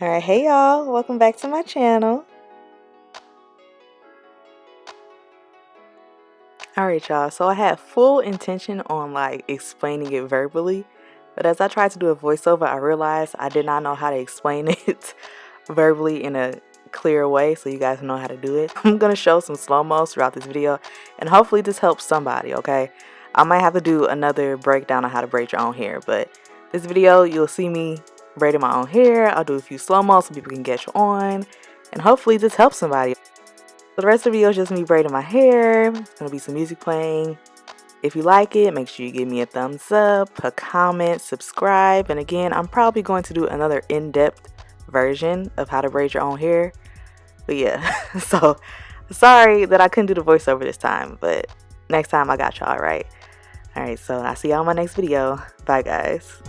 Alright, hey y'all, welcome back to my channel. Alright y'all, so I had full intention on explaining it verbally, but as I tried to do a voiceover, I realized I did not know how to explain it verbally in a clear way so you guys know how to do it. I'm gonna show some slow-mos throughout this video and hopefully this helps somebody, okay? I might have to do another breakdown on how to braid your own hair, but this video you'll see me braiding my own hair. I'll do a few slow-mos so people can get you on, and hopefully this helps somebody. So the rest of the video is just me braiding my hair. There's gonna be some music playing. If you like it, make sure you give me a thumbs up, a comment, subscribe, and again, I'm probably going to do another in-depth version of how to braid your own hair. But yeah, so sorry that I couldn't do the voiceover this time, but next time I got y'all, right? Alright, so I'll see y'all in my next video. Bye guys.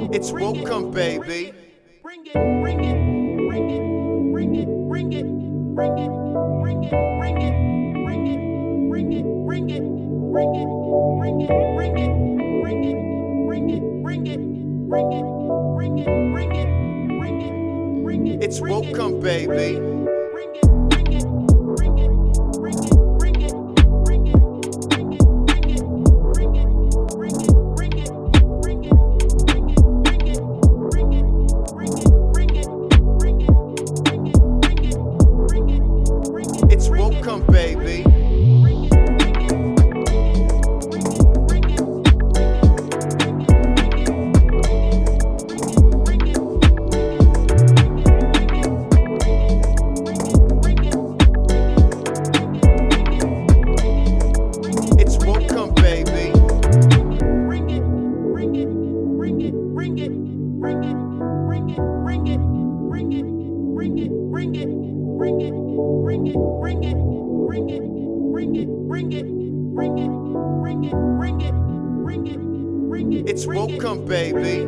It's welcome, baby. It's welcome, baby. It's welcome, baby. It's welcome, baby. It's welcome, baby.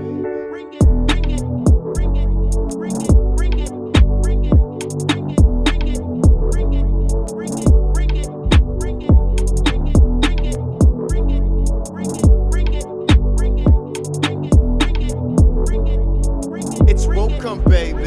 It's welcome, baby.